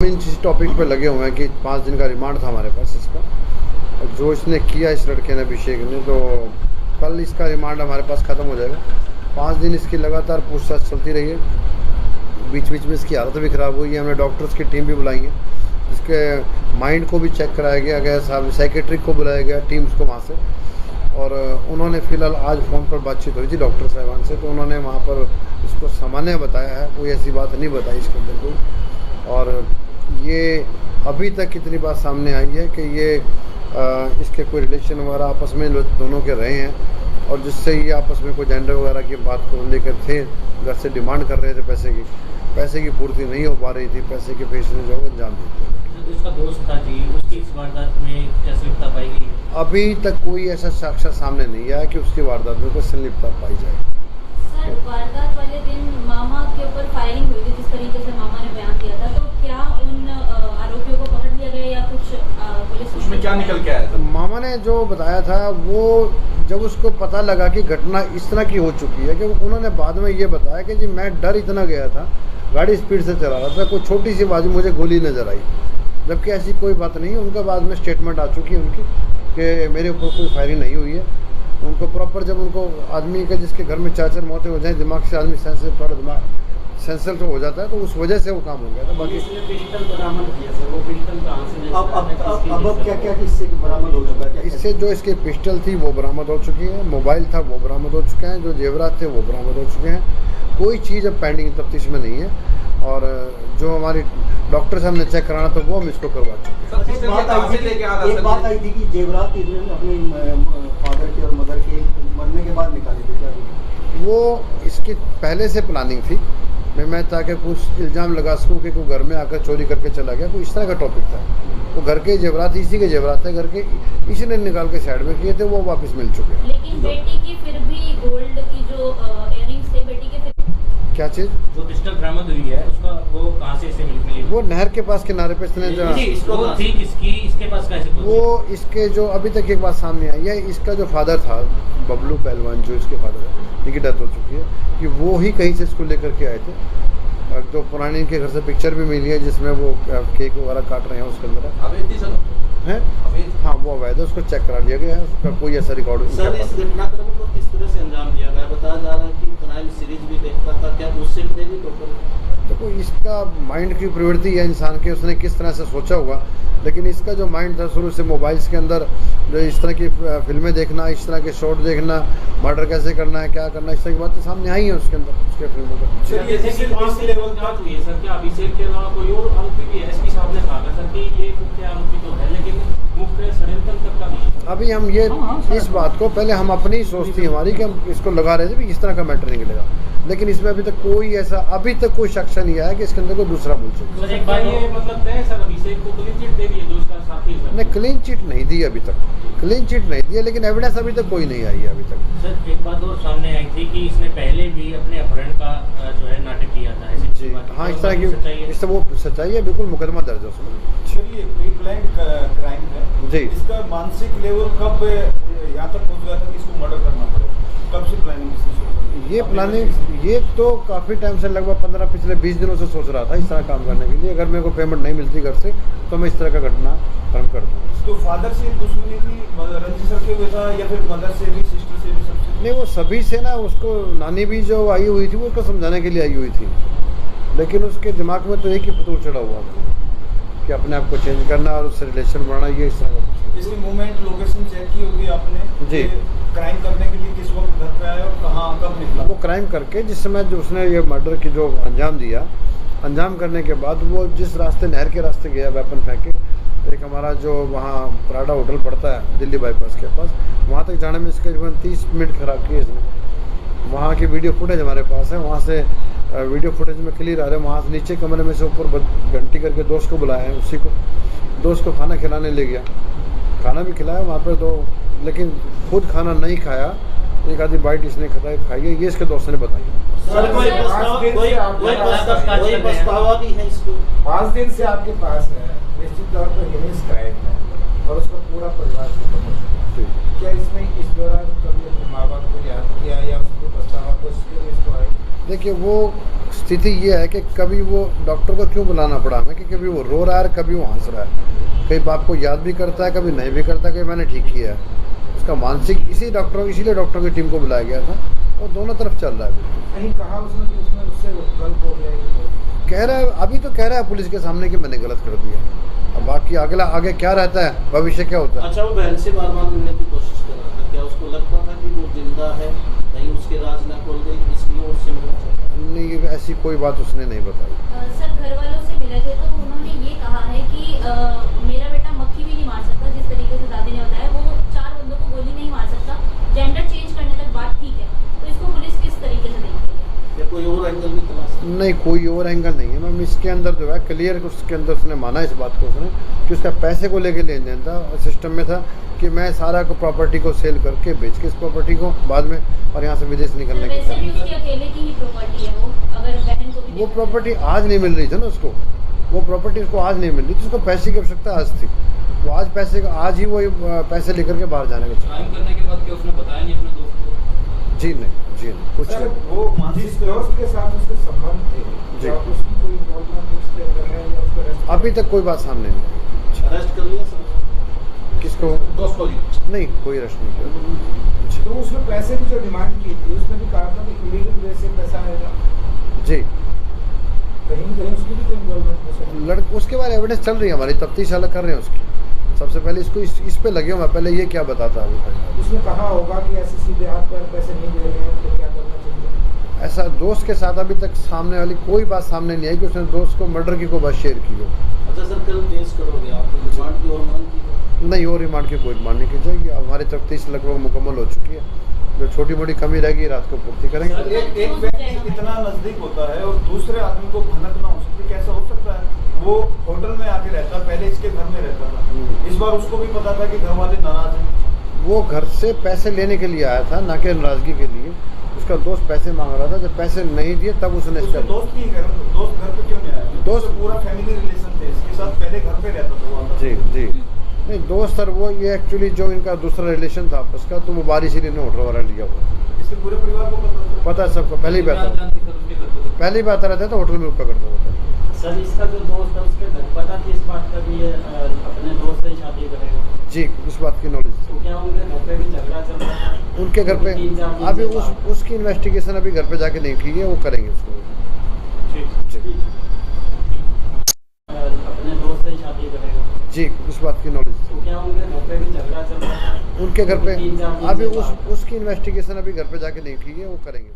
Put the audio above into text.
Main चीज़ topic पे लगे हुए हैं कि 5 दिन का रिमांड था हमारे पास इसका, जो इसने किया इस लड़के ने, अभिषेक ने, तो कल इसका रिमांड हमारे पास ख़त्म हो जाएगा। 5 दिन इसकी लगातार पूछताछ चलती रही है, बीच बीच में इसकी हालत भी ख़राब हुई है। हमने डॉक्टर्स की टीम भी बुलाई है, इसके माइंड को भी चेक कराया गया, साहब साइकेट्रिक को बुलाया गया टीम्स को वहाँ से, और उन्होंने फ़िलहाल आज फ़ोन पर बातचीत हुई थी डॉक्टर साहिबान से, तो उन्होंने वहाँ पर इसको सामान्य बताया है, कोई ऐसी बात नहीं बताई इसके अंदर कोई। और ये अभी तक इतनी बात सामने आई है कि ये इसके कोई रिलेशन वगैरह आपस में दोनों के रहे हैं, और जिससे ये आपस में कोई जेंडर वगैरह की बात को लेकर थे, घर से डिमांड कर रहे थे पैसे की पूर्ति नहीं हो पा रही थी, पैसे के पेश ने जो अंजाम दिया। उसका दोस्त था जी, उसकी इस वारदात में क्या संलिप्तता पाई गई? अभी तक कोई ऐसा साक्ष्य सामने नहीं आया कि उसकी वारदात में कोई संलिप्तता पाई जाए। सर, वारदात वाले दिन मामा के ऊपर फायरिंग हुई थी, जिस तरीके से मामा ने बयान दिया था, तो क्या उन आरोपियों को पकड़ लिया गया या कुछ पुलिस उसमें क्या निकल के आया था? मामा ने जो बताया था, वो जब उसको पता लगा कि घटना इस तरह की हो चुकी है, कि उन्होंने बाद में ये बताया कि जी मैं डर इतना गया था, गाड़ी स्पीड से चला रहा था, कोई छोटी सी बात मुझे गोली नज़र आई, जबकि ऐसी कोई बात नहीं है। उनका बाद में स्टेटमेंट आ चुकी है उनकी कि मेरे ऊपर कोई फायरिंग नहीं हुई है। उनको प्रॉपर जब उनको आदमी के जिसके घर में 4 मौतें हो जाए, दिमाग से आदमी सेंसिटिव, थोड़ा दिमाग सेंसिटिव तो हो जाता है, तो उस वजह से वो काम हो गया था। बाकी पिस्टल बरामद किया सर, वो पिस्टल कहाँ से? अब क्या इससे बरामद हो चुका है? इससे जो इसकी पिस्टल थी वो बरामद हो चुकी है, मोबाइल था वो बरामद हो चुके हैं, जो जेवरात थे वो बरामद हो चुके हैं। कोई चीज़ अब पेंडिंग तफ्तीश में नहीं है, और जो हमारी डॉक्टर साहब ने चेक कराना था वो हम इसको करवा चुके हैं। एक बात आई थी कि जेवरात अपने फादर के और मदर के मरने के बाद निकाले थे, क्या वो इसकी पहले से प्लानिंग थी, मैं ताकि कुछ इल्ज़ाम लगा सकूँ कि कोई घर में आकर चोरी करके चला गया, कोई इस तरह का टॉपिक था। वो घर के जेवरात, इसी के जेवरात थे, घर के इसी ने निकाल के साइड में किए थे, वो वापस मिल चुके हैं। लेकिन बेटी की फिर भी गोल्ड की जो इयररिंग्स थे, बेटी के फिर क्या चीज़? जो पिस्टल बरामद हुई है उसका वो कहाँ से मिली? वो नहर के पास किनारे पे इसने वो थी किसकी, इसके पास कैसे? वो इसके जो अभी तक एक बात सामने आई है, इसका जो फादर था बबलू पहलवान, जो इसके फादर है, इनकी डेथ हो चुकी है, कि वो ही कहीं से इसको लेकर के आए थे। तो पुरानी इनके घर से पिक्चर भी मिली है जिसमें वो केक वगैरह काट रहे हैं, उसके अंदर है। हाँ, वो अवैध है, उसको चेक करा लिया गया है, उसका कोई ऐसा रिकॉर्ड नहीं। सर, इस घटनाक्रम को किस तरह से अंजाम दिया गया? बताया जा रहा है कि क्राइम सीरीज भी देखता था, क्या उससे भी देगी टोटल? देखो, इसका माइंड की प्रवृत्ति है इंसान की, उसने किस तरह से सोचा होगा, लेकिन इसका जो माइंड था शुरू से मोबाइल्स के अंदर जो इस तरह की फिल्में देखना, इस तरह के शॉट देखना, मर्डर कैसे करना है, क्या करना है, इस तरह की बातें सामने आई हैं उसके अंदर, उसके फिल्मों में। सर, क्या अभिषेक के अलावा कोई और आरोपी भी है? एसपी साहब ने कहा सर कि ये मुख्य आरोपी तो है, लेकिन मुख्य षड्यंत्र तक का नहीं। अभी हम ये इस बात को, पहले हम अपनी सोच थी हमारी कि हम इसको लगा रहे थे भी इस तरह का मैटर निकलेगा, लेकिन इसमें अभी तक कोई ऐसा, अभी तक कोई शख्स नहीं आया कि इसके अंदर कोई दूसरा बोल सकता। सर, एक बार ये मतलब तय सर, अभिषेक को क्लीन चिट दे दी है, जो उसका साथी है? नहीं, क्लीन चिट नहीं दी अभी तक, क्लीन चिट नहीं दी है, लेकिन एविडेंस अभी तक कोई नहीं आई है अभी तक। सर, एक बात और सामने आई थी कि इसने पहले भी अपने अपहरण का जो है नाटक किया था, ऐसी जी हाँ, इस तरह की, इस वो सच्चाई है, बिल्कुल मुकदमा दर्ज है उसमें। चलिए, प्री प्लान्ड क्राइम है जी। इसका मानसिक लेवल कब यहाँ तक पहुँच गया था कि इसको मर्डर करना पड़े? कब से प्लानिंग? ये प्लानिंग ये तो काफ़ी टाइम से, लगभग पिछले 20 दिनों से सोच रहा था इस तरह काम करने के लिए। अगर मेरे को पेमेंट नहीं मिलती घर से तो मैं इस तरह का घटना कर्म कर दूँ। तो फादर से दुश्मनी थी, रंजिश रखे हुए था, या फिर मदर से भी, सिस्टर से भी, सबसे? नहीं, वो सभी से ना, उसको नानी भी जो आई हुई थी वो उसको समझाने के लिए आई हुई थी, लेकिन उसके दिमाग में तो एक ही फतूर चढ़ा हुआ था कि अपने आप को चेंज करना और उससे रिलेशन बनाना, ये इस तरह का। इसकी मूवमेंट, लोकेशन चेक की होगी आपने जी। क्राइम करने के लिए किस वक्त घर पे आया और कहाँ कब निकला? वो क्राइम करके जिस समय जो उसने ये मर्डर की जो अंजाम दिया, अंजाम करने के बाद वो जिस रास्ते, नहर के रास्ते गया वेपन फेंके, एक हमारा जो वहाँ प्राडा होटल पड़ता है दिल्ली बाईपास के पास, वहाँ तक जाने में इसके करीबन 30 मिनट खराब किए इसने। वहाँ की वीडियो फुटेज हमारे पास है, वहाँ से वीडियो फुटेज में क्लियर आ रहा है। वहाँ से नीचे कमरे में से ऊपर घंटी करके दोस्त को बुलाया है, उसी को दोस्त को खाना खिलाने ले गया, खाना भी खिलाया वहाँ पर, तो लेकिन खुद खाना नहीं खाया, एक आधी बाइट इसने खाई है, ये इसके दोस्त ने बताई। सर, कोई पछतावा भी है इसको? 5 दिन से आपके पास है, निश्चित तौर पर हिनेस क्राइम है और उसका पूरा परिवार खत्म हो चुका है। ठीक। क्या इसमें इस दौरान कभी अपने माँ बाप को याद किया या उसको पछतावा को इसको आए? देखिए वो स्थिति ये है कि कभी वो डॉक्टर को क्यों बुलाना पड़ा हमें कि कभी वो रो रहा है कभी वो हंस रहा है, कई बाप को याद भी करता है कभी नहीं भी करता, कि मैंने ठीक किया है। उसका मानसिक इसीलिए डॉक्टर की टीम को बुलाया गया था, और दोनों तरफ चल रहा है। कहीं कहा उसने कि उसमें उससे गलत हो गया ये? कह रहा है, अभी तो कह रहा है पुलिस के सामने कि मैंने गलत कर दिया। अब बाकी आगे क्या रहता है, भविष्य क्या होता है। अच्छा, वो बहन से बार बार मिलने की कोशिश कर रहा था, क्या उसको लगता था कि वो जिंदा है, कहीं उसके राज न खोल गई, इसलिए उससे मिलना चाहता? नहीं, ऐसी कोई बात उसने नहीं बताई। सर घर वालों से मिले थे तो उन्होंने ये कहा है कि मेरा बेटा मक्खी भी नहीं मार सकता, जिस तरीके से दादी ने बताया, वो 4 बंदों को गोली नहीं मार सकता, जेंडर चेंज करने तक बात ठीक है। तो इसको पुलिस किस तरीके से देखती है? या कोई और एंगल भी तलाश? नहीं, कोई और एंगल नहीं है मैम। इसके अंदर जो है क्लियर, उसके अंदर उसने माना इस बात को उसने कि उसका पैसे को लेके लेन देन था, और सिस्टम में था कि मैं सारा को प्रॉपर्टी को सेल करके बेच के इस प्रॉपर्टी को बाद में और यहाँ से विदेश निकलने वैसे भी की। उसकी अकेले की ही प्रॉपर्टी है वो, अगर बहन को भी वो प्रॉपर्टी आज नहीं मिल रही थी ना उसको, वो प्रॉपर्टी उसको आज नहीं मिल रही थी, उसको पैसे की आवश्यकता आज थी। वो आज ही वो पैसे लेकर के बाहर जाने का। क्राइम करने के बाद क्या उसने बताया नहीं अपने दोस्त को? जी नहीं, कुछ सर नहीं। वो जिस दोस्त के साथ उसके संबंध थे, जी। क्या उसकी कोई इन्वॉल्वमेंट इसके अंदर है या उसको arrest अभी तक कोई बात सामने नहीं आई। अरेस्ट कर लिया सर? किसको? दोस्त को? नहीं, कोई अरेस्ट नहीं किया। तो उसने पैसे की जो डिमांड की थी उसने भी कहा था कि इलीगल वे से पैसा आएगा, जी, कहीं उसकी भी कोई इन्वॉल्वमेंट है? उसके बाद एविडेंस चल रही है, हमारी तफ्तीश अलग कर रहे हैं उसकी। सबसे पहले इसको इस पे लगे हो, मैं पहले ये क्या बताता अभी तक। उसने कहा होगा कि ऐसे सीधे हाथ पर पैसे नहीं दे रहे हैं तो क्या करना चाहिए? ऐसा दोस्त के साथ अभी तक सामने वाली कोई बात सामने नहीं आई कि उसने दोस्त को मर्डर की कोई बात शेयर की हो। अच्छा सर, कल पेश करोगे आप रिमांड की और मांग की? नहीं, और रिमांड की कोई डिमांड नहीं की जाएगी। अब हमारी तफ्तीश लगभग मुकम्मल हो चुकी है, जो छोटी मोटी कमी रहेगी रात को पूर्ति करेंगे। एक व्यक्ति इतना नजदीक होता है और दूसरे आदमी को भनक ना हो सकती, कैसा हो सकता है? वो होटल में आके रहता, पहले इसके घर में रहता था, इस बार उसको भी पता था कि घर वाले नाराज हैं। वो घर से पैसे लेने के लिए आया था, ना कि नाराजगी के लिए। उसका दोस्त पैसे मांग रहा था, जब पैसे नहीं दिए तब उसने उसके दोस्त घर पे क्यों नहीं आया? दोस्त पूरा फैमिली रिलेशन थे इसके साथ, पहले घर पे रहता था वो। जी नहीं, दोस्त सर वो ये एक्चुअली जो इनका दूसरा रिलेशन था आपस का, तो वो बारिश ही ने होटल वाला लिया हुआ। इसके पूरे परिवार को पता है सबको, पहले ही बात रहता है तो होटल में रुका करता होता है। सर इसका जो दोस्त है उसके घर पता थी इस बात का भी ये अपने दोस्त से शादी करेगा? जी, इस बात की नॉलेज तो क्या उनके घर पे भी झगड़ा चल रहा है? उनके घर पे 3-4 दिन अभी से उसकी इन्वेस्टिगेशन अभी घर पे जाके नहीं की है, वो करेंगे उसको। ठीक। अपने दोस्त से शादी करेगा? जी, इस बात की नॉलेज। तो क्या उनके घर पे भी झगड़ा चल रहा है? उनके घर पे 3-4 दिन अभी से उसकी इन्वेस्टिगेशन अभी घर पे जाके नहीं की है, वो करेंगे।